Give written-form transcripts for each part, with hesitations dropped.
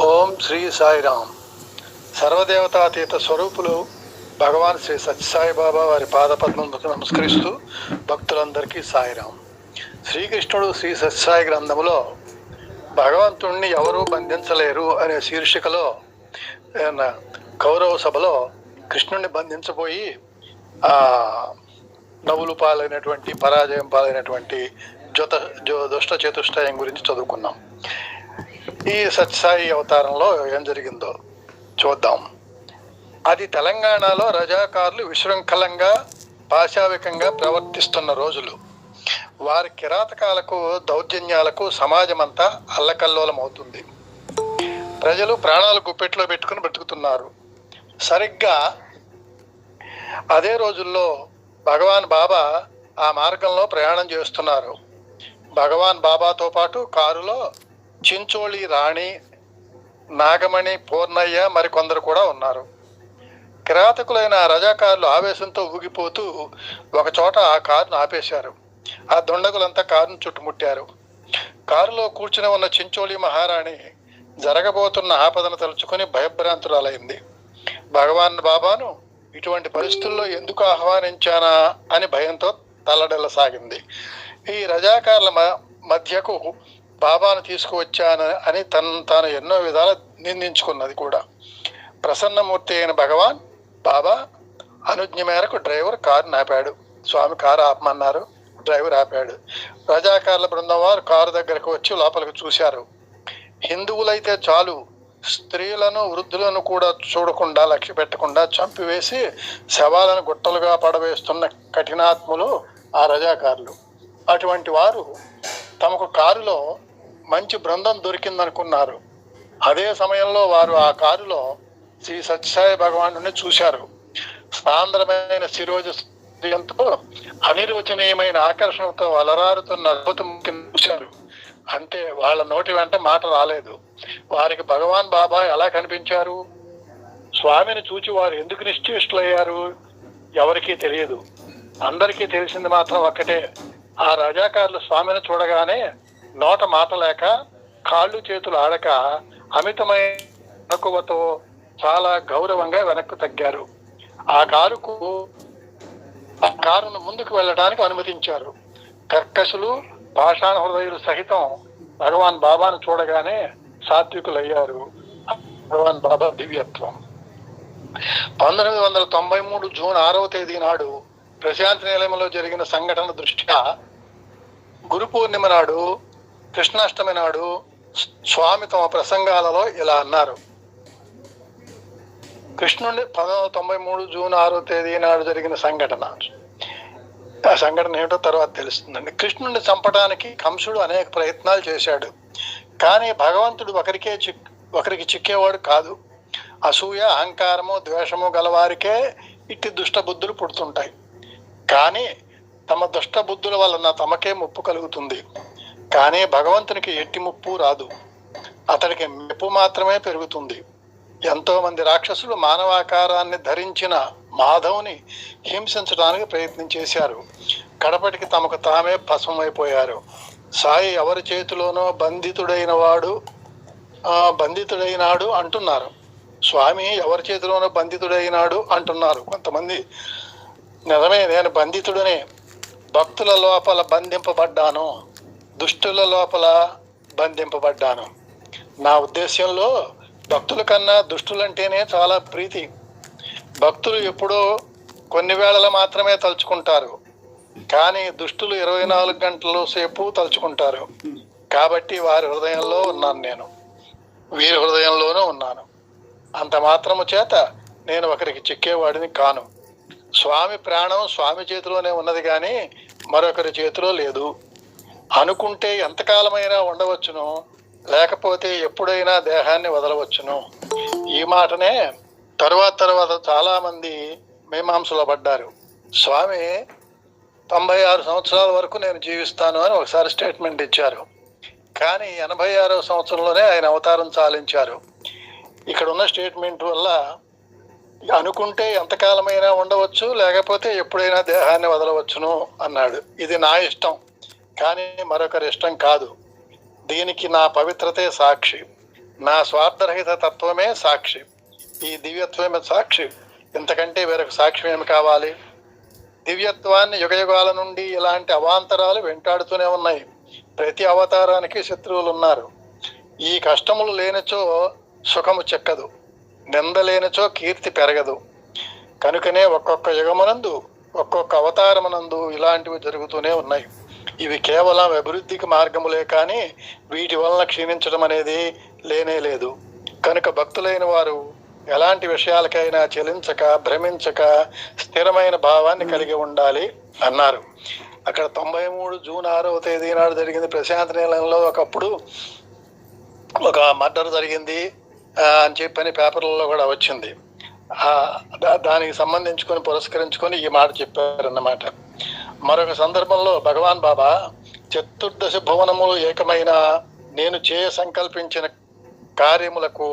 ఓం శ్రీ సాయిరామ్. సర్వదేవతాతీత స్వరూపులు భగవాన్ శ్రీ సత్యసాయిబాబా వారి పాదపద్మములకు నమస్కరిస్తూ భక్తులందరికీ సాయిరామ్. శ్రీకృష్ణుడు శ్రీ సత్యసాయి గ్రంథములో భగవంతుణ్ణి ఎవరూ బంధించలేరు అనే శీర్షికలో కౌరవ సభలో కృష్ణుణ్ణి బంధించబోయి నవ్వులు పాలైనటువంటి పరాజయం పాలైనటువంటి దుష్ట చతుష్టయం గురించి చదువుకున్నాం. ఈ సత్యసాయి అవతారంలో ఏం జరిగిందో చూద్దాం. అది తెలంగాణలో రజాకారులు విశృంఖలంగా పాశావికంగా ప్రవర్తిస్తున్న రోజులు. వారి కిరాతకాలకు దౌర్జన్యాలకు సమాజమంతా అల్లకల్లోలమవుతుంది. ప్రజలు ప్రాణాలు గుప్పెట్లో పెట్టుకుని బ్రతుకుతున్నారు. సరిగ్గా అదే రోజుల్లో భగవాన్ బాబా ఆ మార్గంలో ప్రయాణం చేస్తున్నారు. భగవాన్ బాబాతో పాటు కారులో చించోళి రాణి, నాగమణి, పూర్ణయ్య మరికొందరు కూడా ఉన్నారు. కిరాతకులైన రజాకారులు ఆవేశంతో ఊగిపోతూ ఒకచోట ఆ కారును ఆపేశారు. ఆ దుండగులంతా కారును చుట్టుముట్టారు. కారులో కూర్చుని ఉన్న చించోళి మహారాణి జరగబోతున్న ఆపదను తలుచుకుని భయభ్రాంతురాలైంది. భగవాన్ బాబాను ఇటువంటి పరిస్థితుల్లో ఎందుకు ఆహ్వానించానా అని భయంతో తల్లడిల్లసాగింది. ఈ రజాకారుల మధ్యకు బాబాను తీసుకువచ్చాను అని తాను ఎన్నో విధాల నిందించుకున్నది కూడా. ప్రసన్నమూర్తి అయిన భగవాన్ బాబా అనుజ్ఞ మేరకు డ్రైవర్ కారు ఆపాడు. స్వామి కారు ఆపమన్నారు. డ్రైవర్ ఆపాడు. రజాకారుల బృందం వారు కారు దగ్గరకు వచ్చి లోపలికి చూశారు. హిందువులైతే చాలు, స్త్రీలను వృద్ధులను కూడా చూడకుండా లక్ష్య పెట్టకుండా చంపివేసి శవాలను గుట్టలుగా పడవేస్తున్న కఠినాత్ములు ఆ రజాకారులు. అటువంటి వారు తమకు కారులో మంచి బృందం దొరికిందనుకున్నారు. అదే సమయంలో వారు ఆ కారులో శ్రీ సత్యసాయి భగవాను చూశారు. సాంద్రమైన శిరోజంతో అనిర్వచనీయమైన ఆకర్షణతో అలరారుతున్న అద్భుతం చూశారు. అంటే వాళ్ళ నోటి వెంట మాట రాలేదు. వారికి భగవాన్ బాబా ఎలా కనిపించారు? స్వామిని చూచి వారు ఎందుకు నిశ్చేష్టులయ్యారు ఎవరికీ తెలియదు. అందరికీ తెలిసింది మాత్రం ఒక్కటే, ఆ రజాకారులు స్వామిని చూడగానే నోట మాట లేక, కాళ్ళు చేతులు ఆడక అమితమైన చాలా గౌరవంగా వెనక్కు తగ్గారు. ఆ కారును ముందుకు వెళ్ళడానికి అనుమతించారు. కర్కశులు, పాషాణ హృదయులు సహితం భగవాన్ బాబాను చూడగానే సాత్వికులయ్యారు. భగవాన్ బాబా దివ్యత్వం. 1993 జూన్ 6వ తేదీ నాడు ప్రశాంతి నిలయంలో జరిగిన సంఘటన దృష్ట్యా గురు పూర్ణిమ నాడు, కృష్ణాష్టమి నాడు స్వామి తమ ప్రసంగాలలో ఇలా అన్నారు. కృష్ణుడి 1993 జూన్ 6వ తేదీ నాడు జరిగిన సంఘటన, ఆ సంఘటన ఏమిటో తర్వాత తెలుస్తుందండి. కృష్ణుడిని చంపడానికి కంసుడు అనేక ప్రయత్నాలు చేశాడు. కానీ భగవంతుడు ఒకరికి చిక్కేవాడు కాదు. అసూయ, అహంకారము, ద్వేషము గలవారికే ఇట్టి దుష్ట బుద్ధులు పుడుతుంటాయి. కానీ తమ దుష్ట బుద్ధుల వలన తమకే ముప్పు కలుగుతుంది. కానీ భగవంతునికి ఎట్టి ముప్పు రాదు. అతడికి మెప్పు మాత్రమే పెరుగుతుంది. ఎంతో మంది రాక్షసులు మానవాకారాన్ని ధరించిన మాధవుని హింసించడానికి ప్రయత్నం చేశారు. కడపటికి తమకు తామే భస్మమైపోయారు. సాయి ఎవరి చేతిలోనో బంధితుడైనాడు అంటున్నారు. స్వామి ఎవరి చేతిలోనో బంధితుడైనాడు అంటున్నారు కొంతమంది. నిజమే, నేను బంధితుడనే. భక్తుల లోపల బంధింపబడ్డాను, దుష్టుల లోపల బంధింపబడ్డాను. నా ఉద్దేశ్యంలో భక్తుల కన్నా దుష్టులంటేనే చాలా ప్రీతి. భక్తులు ఎప్పుడో కొన్ని వేళలు మాత్రమే తలుచుకుంటారు, కానీ దుష్టులు 24 గంటల సేపు తలుచుకుంటారు. కాబట్టి వారి హృదయంలో ఉన్నాను నేను, వీరి హృదయంలోనూ ఉన్నాను. అంత మాత్రము చేత నేను ఒకరికి చిక్కేవాడిని కాను. స్వామి ప్రాణం స్వామి చేతిలోనే ఉన్నది కానీ మరొకరి చేతిలో లేదు. అనుకుంటే ఎంతకాలమైనా ఉండవచ్చును, లేకపోతే ఎప్పుడైనా దేహాన్ని వదలవచ్చును. ఈ మాటనే తర్వాత చాలా మంది మీమాంసలో పడ్డారు. స్వామి 96 సంవత్సరాల వరకు నేను జీవిస్తాను అని ఒకసారి స్టేట్మెంట్ ఇచ్చారు. కానీ 86వ సంవత్సరంలోనే ఆయన అవతారం చాలించారు. ఇక్కడ ఉన్న స్టేట్మెంట్ వల్ల అనుకుంటే ఎంతకాలమైనా ఉండవచ్చు, లేకపోతే ఎప్పుడైనా దేహాన్ని వదలవచ్చును అన్నాడు. ఇది నా ఇష్టం, కానీ మరొకరి ఇష్టం కాదు. దీనికి నా పవిత్రతే సాక్షి. నా స్వార్థరహిత తత్వమే సాక్షి, ఈ దివ్యత్వమే సాక్షి, ఇంతకంటే వేరొక సాక్ష్యం ఏమి కావాలి? దివ్యత్వాన్ని యుగయుగాల నుండి ఇలాంటి అవాంతరాలు వెంటాడుతూనే ఉన్నాయి. ప్రతి అవతారానికి శత్రువులు ఉన్నారు. ఈ కష్టములు లేనిచో సుఖము చెక్కదు, నింద లేనిచో కీర్తి పెరగదు. కనుకనే ఒక్కొక్క యుగమునందు ఒక్కొక్క అవతారమునందు ఇలాంటివి జరుగుతూనే ఉన్నాయి. ఇవి కేవలం అభివృద్ధికి మార్గములే కానీ వీటి వలన క్షీణించడం అనేది లేనే లేదు. కనుక భక్తులైన వారు ఎలాంటి విషయాలకైనా చెలించక, భ్రమించక స్థిరమైన భావాన్ని కలిగి ఉండాలి అన్నారు. అక్కడ 93 జూన్ 6వ తేదీ నాడు జరిగింది ప్రశాంతి నిలయంలో. ఒకప్పుడు ఒక మర్డర్ జరిగింది అని చెప్పని పేపర్లలో కూడా వచ్చింది. దానికి సంబంధించుకొని పురస్కరించుకొని ఈ మాట చెప్పారన్నమాట. మరొక సందర్భంలో భగవాన్ బాబా చతుర్దశ భువనములు ఏకమైన నేను సంకల్పించిన కార్యములకు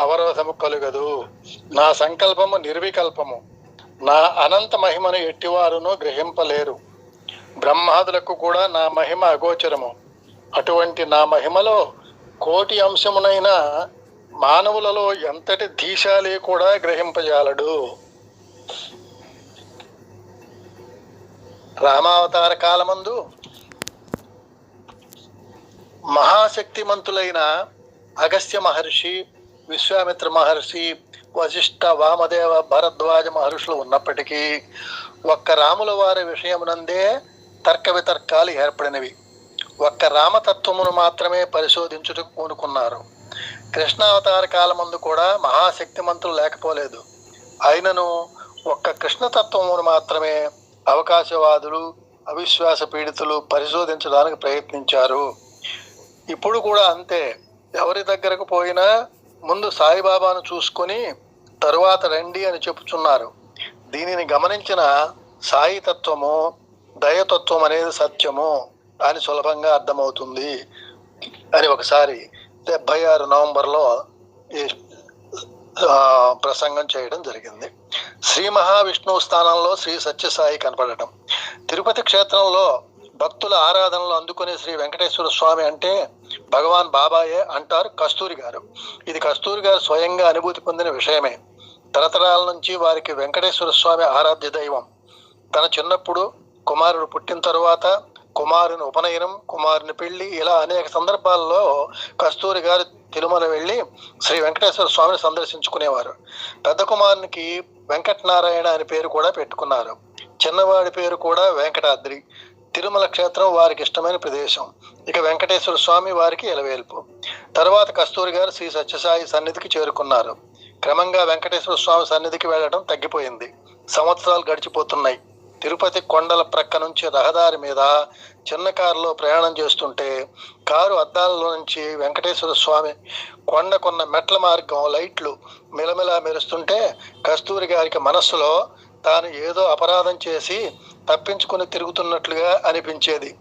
అవరోధము కలుగదు, నా సంకల్పము నిర్వికల్పము, నా అనంత మహిమను ఎట్టివారును గ్రహింపలేరు, బ్రహ్మాదులకు కూడా నా మహిమ అగోచరము, అటువంటి నా మహిమలో కోటి అంశమునైన మానవులలో ఎంతటి ధీశాలి కూడా గ్రహింపజాలడు. రామావతార కాలమందు మహాశక్తిమంతులైన అగస్త్య మహర్షి, విశ్వామిత్ర మహర్షి, వశిష్ఠ, వామదేవ, భరద్వాజ మహర్షులు ఉన్నప్పటికీ ఒక్క రాముల వారి విషయమునందే తర్క వితర్కాలు ఏర్పడినవి. ఒక్క రామతత్వమును మాత్రమే పరిశోధించుటకు పూనుకున్నారు. కృష్ణావతార కాలమందు కూడా మహాశక్తిమంతులు లేకపోలేదు. అయినను ఒక్క కృష్ణతత్వమును మాత్రమే అవకాశవాదులు, అవిశ్వాస పీడితులు పరిశోధించడానికి ప్రయత్నించారు. ఇప్పుడు కూడా అంతే. ఎవరి దగ్గరకు పోయినా ముందు సాయిబాబాను చూసుకొని తరువాత రండి అని చెప్పుచున్నారు. దీనిని గమనించిన సాయి తత్వము, దయతత్వం అనేది సత్యము అని సులభంగా అర్థమవుతుంది అని ఒకసారి 76 నవంబర్లో ఈ ప్రసంగం చేయడం జరిగింది. శ్రీ మహావిష్ణువు స్థానంలో శ్రీ సత్యసాయి కనపడటం. తిరుపతి క్షేత్రంలో భక్తుల ఆరాధనలు అందుకునే శ్రీ వెంకటేశ్వర స్వామి అంటే భగవాన్ బాబాయే అంటారు కస్తూరి గారు. ఇది కస్తూరి గారు స్వయంగా అనుభూతి పొందిన విషయమే. తరతరాల నుంచి వారికి వెంకటేశ్వర స్వామి ఆరాధ్య దైవం. తన చిన్నప్పుడు, కుమారుడు పుట్టిన తరువాత, కుమారుని ఉపనయనం, కుమారుని పెళ్లి, ఇలా అనేక సందర్భాల్లో కస్తూరి గారు తిరుమల వెళ్ళి శ్రీ వెంకటేశ్వర స్వామిని సందర్శించుకునేవారు. పెద్ద కుమారునికి వెంకటనారాయణ అని పేరు కూడా పెట్టుకున్నారు. చిన్నవాడి పేరు కూడా వెంకటాద్రి. తిరుమల క్షేత్రం వారికి ఇష్టమైన ప్రదేశం. ఇక వెంకటేశ్వర స్వామి వారికి ఎలవేల్పు. తర్వాత కస్తూరి గారు శ్రీ సత్యసాయి సన్నిధికి చేరుకున్నారు. క్రమంగా వెంకటేశ్వర స్వామి సన్నిధికి వెళ్ళడం తగ్గిపోయింది. సంవత్సరాలు గడిచిపోతున్నాయి. తిరుపతి కొండల ప్రక్క నుంచి రహదారి మీద చిన్న కారులో ప్రయాణం చేస్తుంటే కారు అద్దాలలో నుంచి వెంకటేశ్వర స్వామి కొండకున్న మెట్ల మార్గం లైట్లు మిలమిలా మెరుస్తుంటే కస్తూరి గారికి మనస్సులో తాను ఏదో అపరాధం చేసి తప్పించుకుని తిరుగుతున్నట్లుగా అనిపించేది.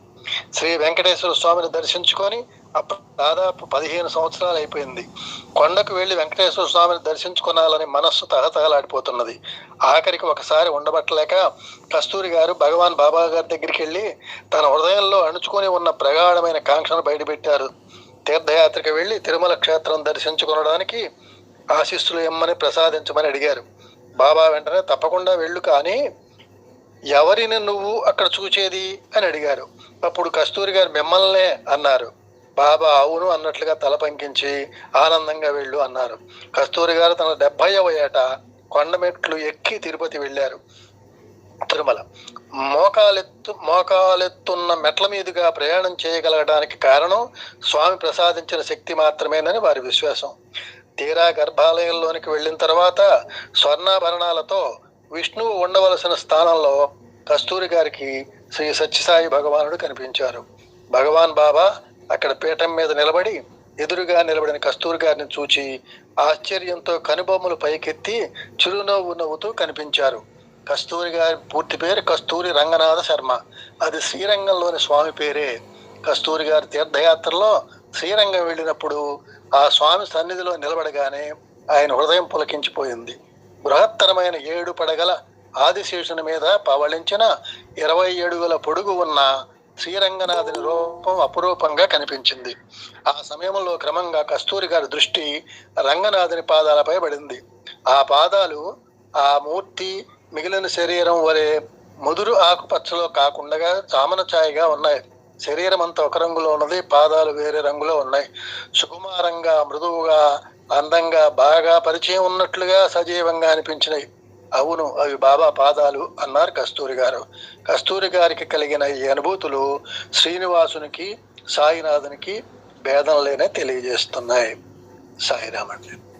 శ్రీ వెంకటేశ్వర స్వామిని దర్శించుకొని దాదాపు 15 సంవత్సరాలు అయిపోయింది. కొండకు వెళ్ళి వెంకటేశ్వర స్వామిని దర్శించుకోవాలని మనస్సు తహతహలాడిపోతున్నది. ఆఖరికి ఒకసారి ఉండబట్టలేక కస్తూరి గారు భగవాన్ బాబా గారి దగ్గరికి వెళ్ళి తన హృదయంలో అణుచుకొని ఉన్న ప్రగాఢమైన కాంక్షను బయటపెట్టారు. తీర్థయాత్రకు వెళ్ళి తిరుమల క్షేత్రం దర్శించుకోవడానికి ఆశీస్సులు ఇమ్మని ప్రసాదించమని అడిగారు. బాబా వెంటనే తప్పకుండా వెళ్ళు, కానీ ఎవరిని నువ్వు అక్కడ చూచేది అని అడిగారు. అప్పుడు కస్తూరి గారు మిమ్మల్నే అన్నారు. బాబా అవును అన్నట్లుగా తల పంకించి ఆనందంగా వెళ్ళు అన్నారు. కస్తూరి గారు తన 70వ ఏట కొండమెట్లు ఎక్కి తిరుపతి వెళ్ళారు. తిరుమల మోకాలెత్తున్న మెట్ల మీదుగా ప్రయాణం చేయగలగడానికి కారణం స్వామి ప్రసాదించిన శక్తి మాత్రమేనని వారి విశ్వాసం. తీరా గర్భాలయంలోనికి వెళ్ళిన తర్వాత స్వర్ణాభరణాలతో విష్ణువు ఉండవలసిన స్థానంలో కస్తూరి గారికి శ్రీ సత్యసాయి భగవానుడు కనిపించారు. భగవాన్ బాబా అక్కడ పీఠం మీద నిలబడి ఎదురుగా నిలబడిన కస్తూరి గారిని చూచి ఆశ్చర్యంతో కనుబొమ్మలు పైకెత్తి చిరునవ్వు నవ్వుతూ కనిపించారు. కస్తూరి గారి పూర్తి పేరు కస్తూరి రంగనాథ శర్మ. అది శ్రీరంగంలోని స్వామి పేరే. కస్తూరి గారి తీర్థయాత్రలో శ్రీరంగం వెళ్ళినప్పుడు ఆ స్వామి సన్నిధిలో నిలబడగానే ఆయన హృదయం పులకించిపోయింది. బృహత్తరమైన 7 పడగల ఆదిశేషుని మీద పవళించిన 20 అడుగుల పొడుగు ఉన్న శ్రీరంగనాథుని రూపం అపురూపంగా కనిపించింది. ఆ సమయంలో క్రమంగా కస్తూరి గారి దృష్టి రంగనాథుని పాదాలపై పడింది. ఆ పాదాలు ఆ మూర్తి మిగిలిన శరీరం వలె ముదురు ఆకుపచ్చలో కాకుండా చామన ఛాయగా ఉన్నాయి. శరీరం అంతా ఒక రంగులో ఉన్నది, పాదాలు వేరే రంగులో ఉన్నాయి. సుకుమారంగా, మృదువుగా, అందంగా, బాగా పరిచయం ఉన్నట్లుగా సజీవంగా అనిపించినాయి. అవును, అవి బాబా పాదాలు అన్నారు కస్తూరి గారు. కస్తూరి గారికి కలిగిన ఈ అనుభూతులు శ్రీనివాసునికి, సాయినాథునికి భేదం లేనే తెలియజేస్తున్నాయి. సాయిరామండి.